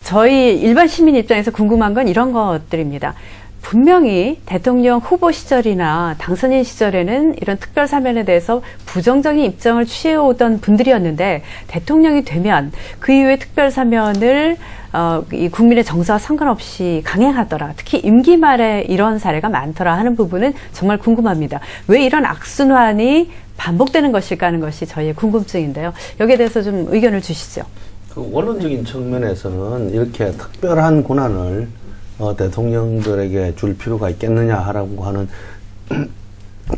저희 일반 시민 입장에서 궁금한 건 이런 것들입니다. 분명히 대통령 후보 시절이나 당선인 시절에는 이런 특별 사면에 대해서 부정적인 입장을 취해오던 분들이었는데 대통령이 되면 그 이후에 특별 사면을 이 국민의 정서와 상관없이 강행하더라. 특히 임기 말에 이런 사례가 많더라 하는 부분은 정말 궁금합니다. 왜 이런 악순환이 반복되는 것일까 하는 것이 저희의 궁금증인데요. 여기에 대해서 좀 의견을 주시죠. 그 원론적인 측면에서는 이렇게 특별한 권한을 대통령들에게 줄 필요가 있겠느냐라고 하는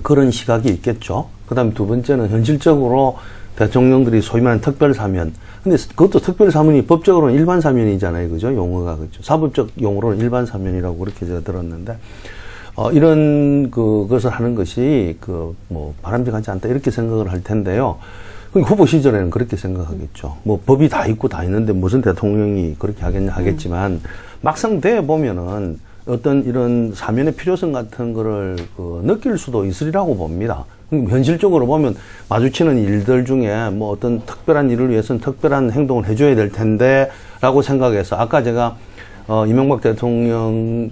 그런 시각이 있겠죠. 그 다음에 두 번째는 현실적으로 대통령들이 소위 말하는 특별사면. 근데 그것도 특별사면이 법적으로는 일반사면이잖아요. 그죠? 용어가. 그죠? 사법적 용어로는 일반사면이라고 그렇게 제가 들었는데, 이런 그것을 하는 것이 바람직하지 않다. 이렇게 생각을 할 텐데요. 후보 시절에는 그렇게 생각하겠죠. 법이 다 있고 다 있는데 무슨 대통령이 그렇게 하겠냐 하겠지만, 막상 돼 보면은 어떤 이런 사면의 필요성 같은 거를 느낄 수도 있으리라고 봅니다. 현실적으로 보면 마주치는 일들 중에 어떤 특별한 일을 위해서는 특별한 행동을 해줘야 될 텐데 라고 생각해서 아까 제가 이명박 대통령이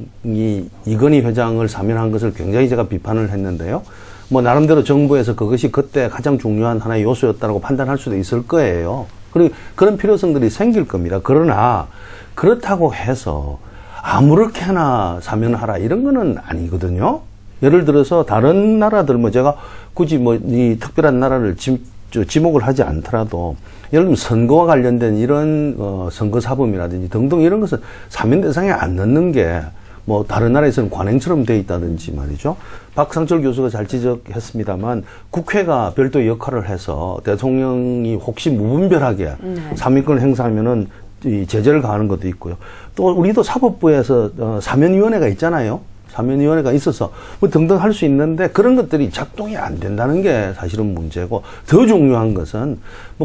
이건희 회장을 사면한 것을 굉장히 제가 비판을 했는데요. 나름대로 정부에서 그것이 그때 가장 중요한 하나의 요소였다고 판단할 수도 있을 거예요. 그리고 그런 필요성들이 생길 겁니다. 그러나 그렇다고 해서 아무렇게나 사면하라 이런 거는 아니거든요. 예를 들어서 다른 나라들 제가 굳이 이 특별한 나라를 지목을 하지 않더라도 예를 들면 선거와 관련된 이런 선거사범이라든지 등등 이런 것은 사면 대상에 안 넣는 게 다른 나라에서는 관행처럼 돼 있다든지 말이죠. 박상철 교수가 잘 지적했습니다만 국회가 별도의 역할을 해서 대통령이 혹시 무분별하게 사면권을 행사하면은 이 제재를 가하는 것도 있고요. 또 우리도 사법부에서 사면위원회가 있잖아요. 사면위원회가 있어서 등등 할 수 있는데 그런 것들이 작동이 안 된다는 게 사실은 문제고 더 중요한 것은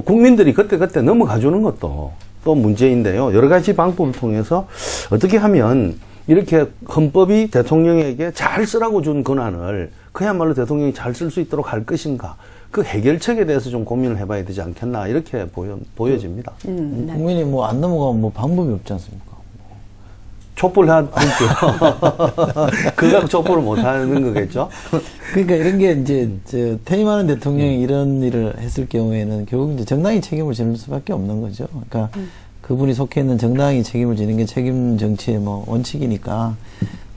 국민들이 그때그때 넘어가 주는 것도 또 문제인데요. 여러 가지 방법을 통해서 어떻게 하면 이렇게 헌법이 대통령에게 잘 쓰라고 준 권한을 그야말로 대통령이 잘 쓸 수 있도록 할 것인가. 그 해결책에 대해서 좀 고민을 해봐야 되지 않겠나 이렇게 보여집니다. 네. 국민이 안 넘어가면 방법이 없지 않습니까? 촛불 하죠. 그가 촛불을 못 하는 거겠죠? 그러니까 이런 게 이제 퇴임하는 대통령이 이런 일을 했을 경우에는 결국 이제 정당이 책임을 지는 수밖에 없는 거죠. 그러니까 그분이 속해 있는 정당이 책임을 지는 게 책임 정치의 원칙이니까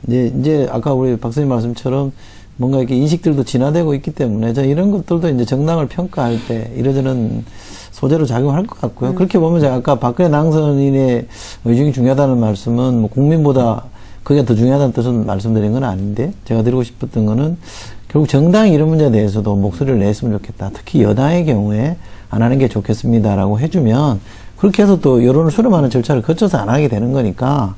이제 아까 우리 박사님 말씀처럼 뭔가 이렇게 인식들도 진화되고 있기 때문에 이런 것들도 이제 정당을 평가할 때 이러저런 소재로 작용할 것 같고요. 그렇게 보면 제가 아까 박근혜 당선인의 의중이 중요하다는 말씀은 국민보다 그게 더 중요하다는 뜻을 말씀드린 건 아닌데 제가 드리고 싶었던 거는 결국 정당이 이런 문제에 대해서도 목소리를 냈으면 좋겠다. 특히 여당의 경우에 안 하는 게 좋겠습니다라고 해주면 그렇게 해서 또 여론을 수렴하는 절차를 거쳐서 안 하게 되는 거니까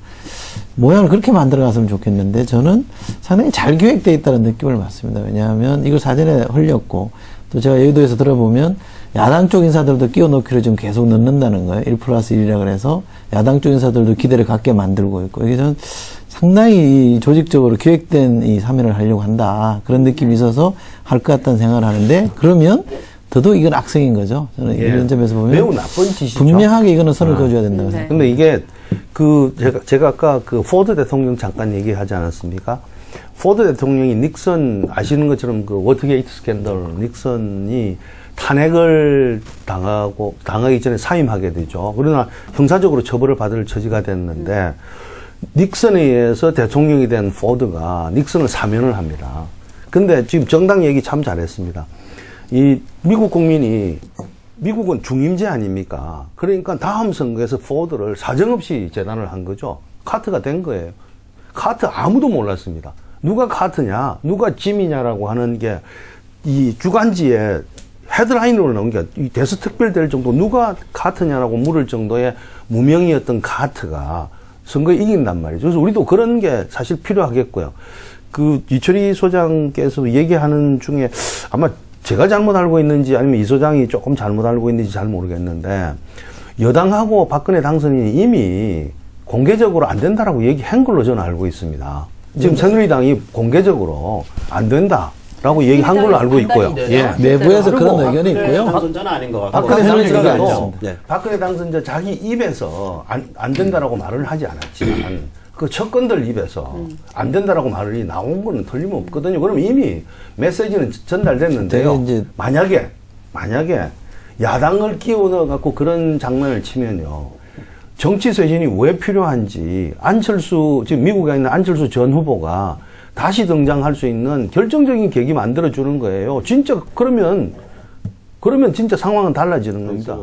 모양을 그렇게 만들어갔으면 좋겠는데 저는 상당히 잘 기획되어 있다는 느낌을 받습니다. 왜냐하면 이걸 사전에 흘렸고 또 제가 여의도에서 들어보면 야당 쪽 인사들도 끼워넣기로 지금 계속 넣는다는 거예요. 1+1이라 그래서 야당 쪽 인사들도 기대를 갖게 만들고 있고 이게 저는 상당히 조직적으로 기획된 이 사면을 하려고 한다. 그런 느낌이 있어서 할 것 같다는 생각을 하는데 그러면 더더욱 이건 악성인 거죠. 저는 이런 점에서 보면 매우 나쁜 짓이죠. 분명하게 이거는 선을 그어줘야 된다고 생각합니다. 근데 이게 제가 아까 포드 대통령 잠깐 얘기하지 않았습니까? 포드 대통령이 닉슨 아시는 것처럼 워터게이트 스캔들 닉슨이 탄핵을 당하기 전에 사임하게 되죠. 그러나 형사적으로 처벌을 받을 처지가 됐는데 닉슨에 의해서 대통령이 된 포드가 닉슨을 사면을 합니다. 근데 지금 정당 얘기 참 잘했습니다. 이 미국 국민이 미국은 중임제 아닙니까? 그러니까 다음 선거에서 포드를 사정없이 재단을 한 거죠. 카트가 된 거예요. 카트 아무도 몰랐습니다. 누가 카트냐, 누가 짐이냐라고 하는 게 이 주간지에 헤드라인으로 나온 게 이 대서특별될 정도 누가 카트냐라고 물을 정도의 무명이었던 카트가 선거에 이긴단 말이죠. 그래서 우리도 그런 게 사실 필요하겠고요. 이철희 소장께서 얘기하는 중에 아마 제가 잘못 알고 있는지 아니면 이 소장이 조금 잘못 알고 있는지 잘 모르겠는데 여당하고 박근혜 당선인이 이미 공개적으로 안 된다라고 얘기한 걸로 저는 알고 있습니다. 지금 새누리당이 공개적으로 안 된다. 라고 얘기한 걸로 알고 있고요. 예. 내부에서 그런 그리고 의견이 있고요. 당선자는 아닌 것 같고. 박근혜 당선자도 알겠습니다. 네. 박근혜 당선자 자기 입에서 안 된다라고 말을 하지 않았지만 그 측근들 입에서 안 된다라고 말이 나온 거는 틀림없거든요. 그럼 이미 메시지는 전달됐는데요. 이제 만약에 야당을 끼워 넣어 갖고 그런 장난을 치면요. 정치 쇄신이 왜 필요한지 지금 미국에 있는 안철수 전 후보가 다시 등장할 수 있는 결정적인 계기 만들어 주는 거예요. 진짜 그러면 진짜 상황은 달라지는 겁니다.